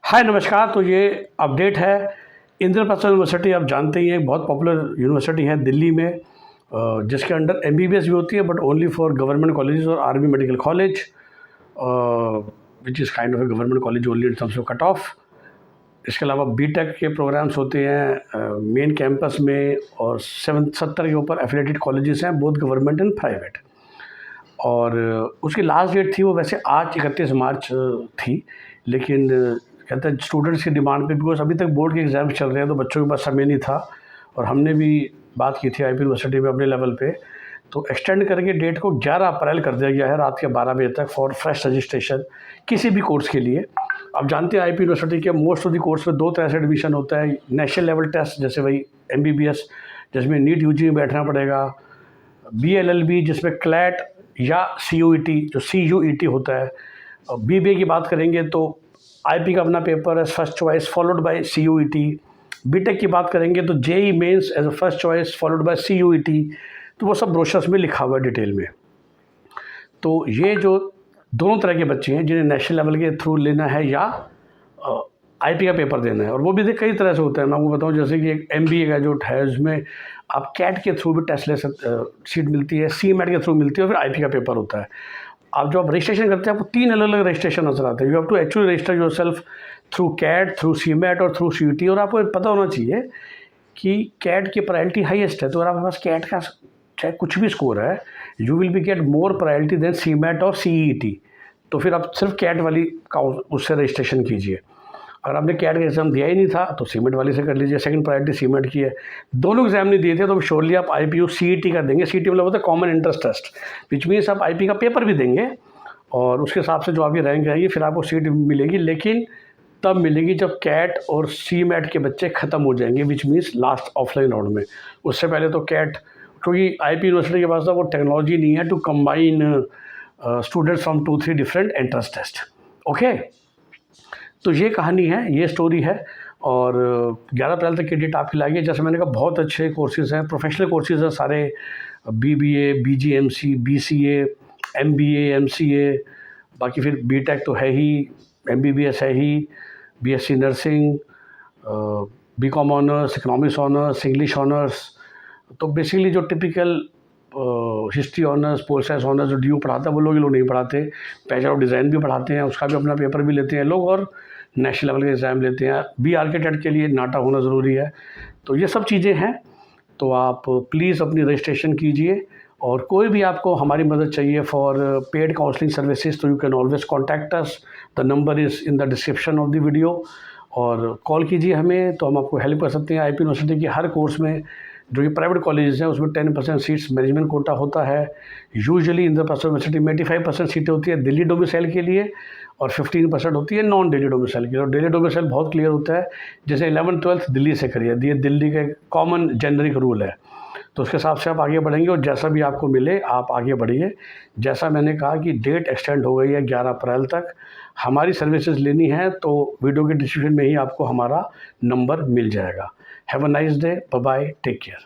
हाय नमस्कार। तो ये अपडेट है इंद्रप्रस्थ यूनिवर्सिटी। आप जानते ही हैं, एक बहुत पॉपुलर यूनिवर्सिटी है दिल्ली में, जिसके अंडर एमबीबीएस भी होती है but only for government colleges और army medical college, which is kind of a government college only in terms of cut off. इसके अलावा बीटेक के प्रोग्राम्स होते हैं मेन कैंपस में, और 70 के ऊपर एफिलेटेड कॉलेजेस हैं, बोथ गवर्नमेंट एंड प्राइवेट। और उसकी लास्ट डेट थी वो वैसे आज 31 मार्च थी, लेकिन कहते हैं स्टूडेंट्स की डिमांड पे, बिकॉज अभी तक बोर्ड के एग्ज़ाम्स चल रहे हैं तो बच्चों के पास समय नहीं था, और हमने भी बात की थी आईपी यूनिवर्सिटी में अपने लेवल पे, तो एक्सटेंड करके डेट को 11 अप्रैल कर दिया गया है रात के 12 बजे तक फॉर फ्रेश रजिस्ट्रेशन किसी भी कोर्स के लिए। आप जानते हैं आईपी यूनिवर्सिटी के मोस्ट ऑफ द कोर्स में 2 तरह से एडमिशन होता है। नेशनल लेवल टेस्ट जैसे वही एमबीबीएस, जिसमें नीट यूजी में बैठना पड़ेगा, बीएलएलबी जिसमें क्लैट या सीयूईटी जो सीयूईटी होता है। बीबीए की बात करेंगे तो आईपी का अपना पेपर है first choice followed by CUET. BTech की बात करेंगे तो JEE Mains as a first choice followed by CUET. तो वो सब ब्रोशर्स में लिखा हुआ है डिटेल में। तो ये जो दोनों तरह के बच्चे हैं जिन्हें नेशनल लेवल के थ्रू लेना है या आईपी का पेपर देना है, और वो भी कई तरह से होता है। मैं आपको बताऊं, जैसे कि एक एमबीए का जो है उसमें आप कैट के थ्रू भी टेस्ट ले सकते, सीट मिलती है, सीमेट के थ्रू मिलती है, और फिर आईपी का पेपर होता है। आप जब रजिस्ट्रेशन करते हैं आपको 3 अलग अलग रजिस्ट्रेशन नजर आते हैं। You have to actually register yourself through CAT, through CMAT और थ्रू सीयूटी। और आपको पता होना चाहिए कि कैट की प्रायोरिटी हाईएस्ट है, तो अगर आपके पास कैट का चाहे कुछ भी स्कोर है, you will be get more priority than CMAT और सीईटी। तो फिर आप सिर्फ कैट वाली का उससे रजिस्ट्रेशन कीजिए। अगर आपने कैट का एग्ज़ाम दिया ही नहीं था तो सीमेट वाली से कर लीजिए, सेकंड प्रायोरिटी सीमेट की है। दोनों एग्जाम नहीं दिए थे तो श्योरली आप आईपीयू सीईटी का देंगे। सीईटी मतलब होता है common entrance test, which means आप आईपी का पेपर भी देंगे, और उसके हिसाब से जो आपकी रैंक आएगी फिर आपको सीट मिलेगी, लेकिन तब मिलेगी जब कैट और सीमेट के बच्चे ख़त्म हो जाएंगे, which means last offline round में। उससे पहले तो कैट, क्योंकि आईपी यूनिवर्सिटी के पास वो टेक्नोलॉजी नहीं है to combine students from 2-3 different entrance test. Okay, तो ये कहानी है, ये स्टोरी है। और 11 अप्रैल तक की डेट आपकी लाएगी। जैसे मैंने कहा, बहुत अच्छे कोर्सेज़ हैं, प्रोफेशनल कोर्सेज़ हैं सारे, BBA, BGMC, BCA, MBA, MCA, बाकी फिर बीटेक तो है ही, एमबीबीएस है ही, BSc nursing, BCom honours, economics honours, English honours. तो बेसिकली जो typical history honours, pol science honours जो डीयू पढ़ाता है वो लोग नहीं पढ़ाते। बैचलर ऑफ डिज़ाइन भी पढ़ाते हैं, उसका भी अपना पेपर भी लेते हैं लोग, और नेशनल लेवल के एग्ज़ाम लेते हैं। बी आर्किटेक्ट के लिए नाटा होना ज़रूरी है। तो ये सब चीज़ें हैं। तो आप प्लीज़ अपनी रजिस्ट्रेशन कीजिए, और कोई भी आपको हमारी मदद चाहिए फॉर पेड काउंसलिंग सर्विसेज तो you can always contact us. The number is in the description of the video, और कॉल कीजिए हमें, तो हम आपको हेल्प कर सकते हैं। आईपी यूनिवर्सिटी की हर कोर्स में, जो ये प्राइवेट कॉलेजेस हैं उसमें 10% सीट्स मैनेजमेंट कोटा होता है। यूजुअली इंद्रप्रस्थ यूनिवर्सिटी में 85% सीटें होती है दिल्ली डोमिसाइल के लिए, और 15% होती है नॉन दिल्ली डोमिसाइल के लिए। और दिल्ली डोमिसाइल बहुत क्लियर होता है, जैसे 11th-12th दिल्ली से करिए, ये दिल्ली का कॉमन जेनरिक रूल है। तो उसके हिसाब से आप आगे बढ़ेंगे, और जैसा भी आपको मिले आप आगे बढ़िए। जैसा मैंने कहा कि डेट एक्सटेंड हो गई है 11 अप्रैल तक। हमारी सर्विसेज लेनी है तो वीडियो के डिस्क्रिप्शन में ही आपको हमारा नंबर मिल जाएगा। Have a nice day, bye bye, take care.